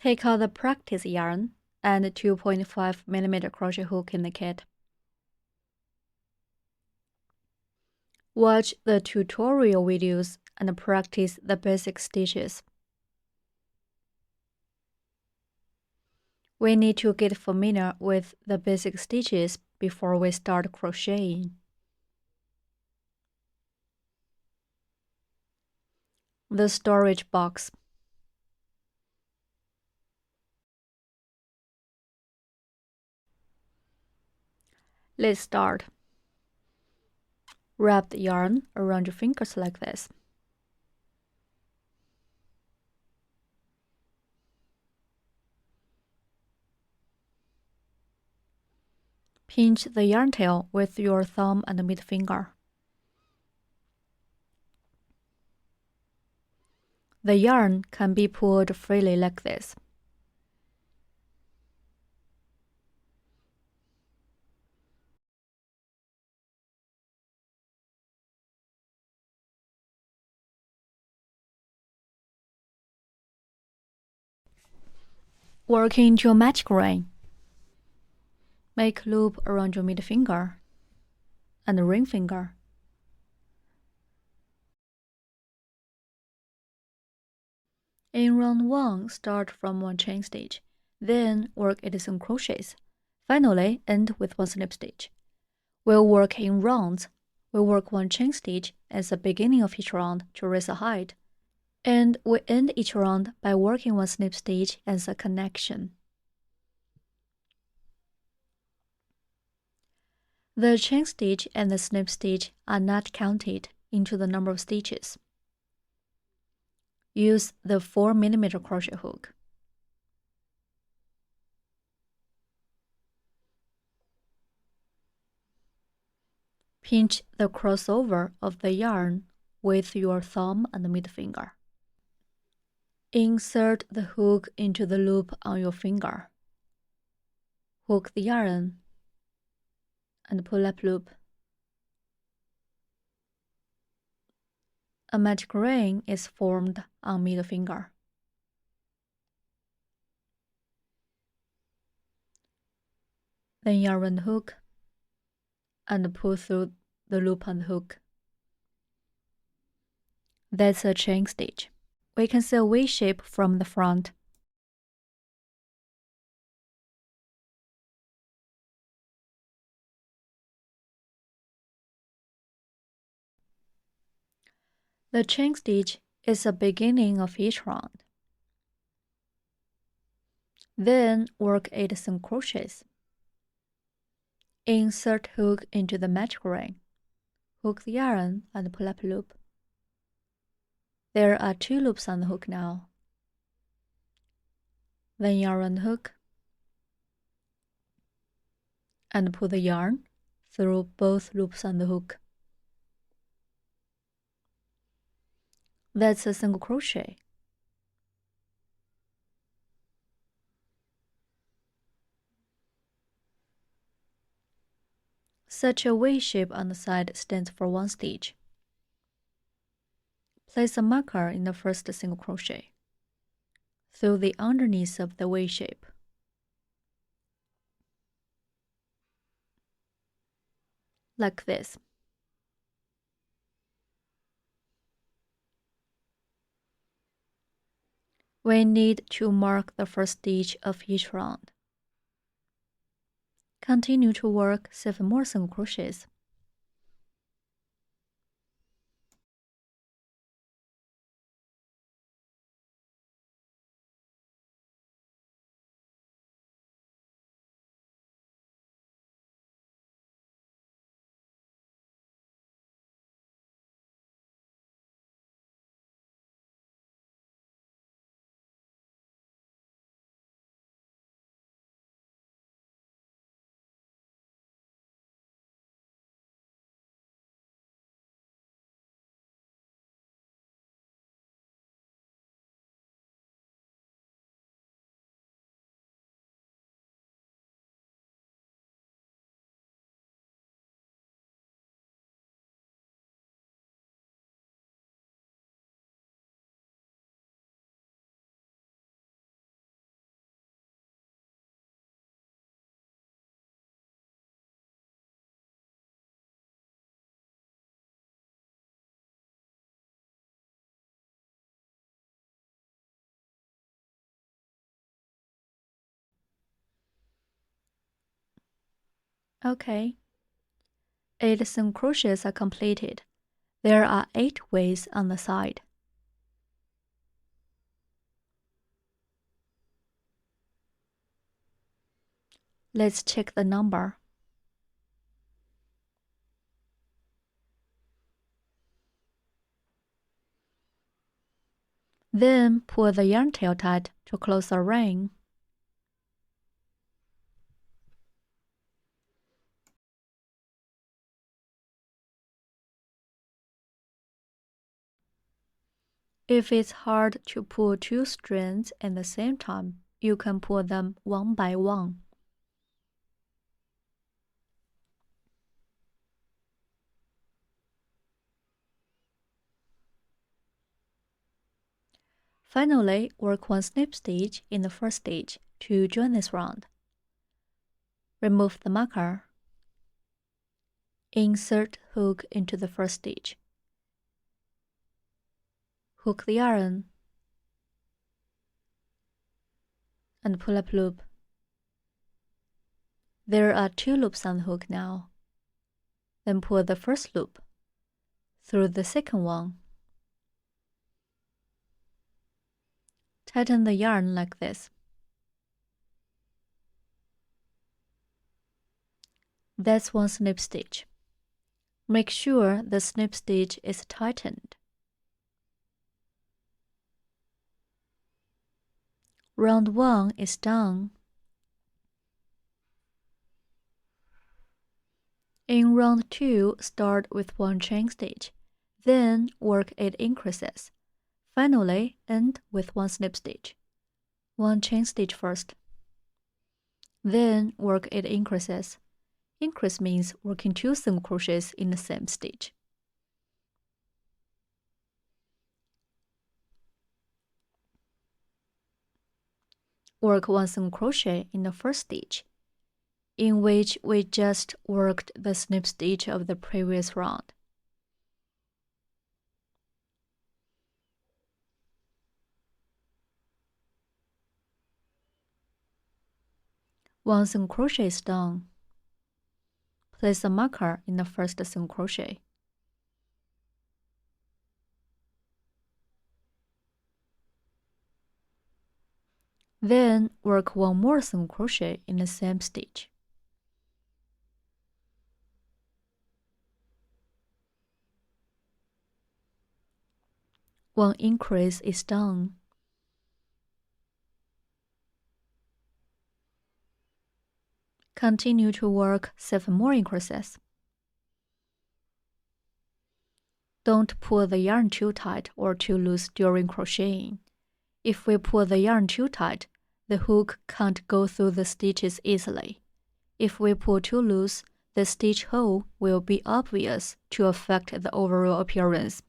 Take out the practice yarn and 2.5mm crochet hook in the kit. Watch the tutorial videos and practice the basic stitches. We need to get familiar with the basic stitches before we start crocheting. The storage box. Let's start. Wrap the yarn around your fingers like this. Pinch the yarn tail with your thumb and middle finger. The yarn can be pulled freely like this. Work into a magic ring. Make a loop around your middle finger and ring finger. In round 1, start from 1 chain stitch, then work 87 crochets. Finally, end with 1 slip stitch. We'll work in rounds. We'll work 1 chain stitch at the beginning of each round to raise the height, and we end each round by working 1 slip stitch as a connection. The chain stitch and the slip stitch are not counted into the number of stitches. Use the 4mm crochet hook. Pinch the crossover of the yarn with your thumb and middle finger. Insert the hook into the loop on your finger. Hook the yarn and pull up loop. A magic ring is formed on middle finger. Then yarn hook and pull through the loop and hook. That's a chain stitch. We can see a V shape from the front. The chain stitch is the beginning of each round. Then work 87 crochets. Insert hook into the magic ring. Hook the yarn and pull up loop. There are 2 loops on the hook now. Then yarn hook and pull the yarn through both loops on the hook. That's a single crochet. Such a V shape on the side stands for 1 stitch. Place a marker in the first single crochet through the underneath of the V shape. Like this. We need to mark the first stitch of each round. Continue to work 7 more single crochets. Okay. 8 seam crochets are completed. There are 8 ways on the side. Let's check the number. Then pull the yarn tail tight to close the ring. If it's hard to pull 2 strands at the same time, you can pull them one by one. Finally, work 1 snip stitch in the first stitch to join this round. Remove the marker. Insert hook into the first stitch. Hook the yarn and pull up loop. There are 2 loops on the hook now. Then pull the first loop through the second one. Tighten the yarn like this. That's 1 snip stitch. Make sure the snip stitch is tightened. Round 1 is done. In round 2, start with 1 chain stitch, then work 8 increases. Finally, end with 1 snip stitch. 1 chain stitch first. Then work 8 increases. Increase means working 2 single crochets in the same stitch. Work 1 single crochet in the first stitch, in which we just worked the snip stitch of the previous round. Once single crochet is done, place a marker in the first single crochet. Then work 1 more single crochet in the same stitch. One increase is done. Continue to work 7 more increases. Don't pull the yarn too tight or too loose during crocheting. If we pull the yarn too tight, the hook can't go through the stitches easily. If we pull too loose, the stitch hole will be obvious to affect the overall appearance.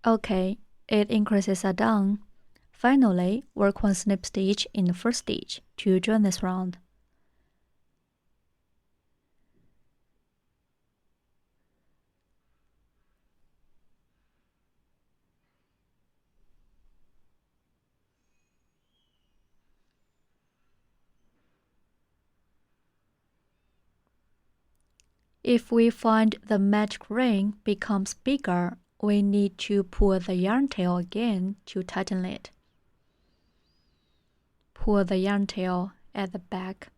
Okay, 8 increases are done. Finally, work one snip stitch in the first stitch to join this round. If we find the magic ring becomes bigger, we need to pull the yarn tail again to tighten it. Pull the yarn tail at the back.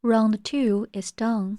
Round 2 is done.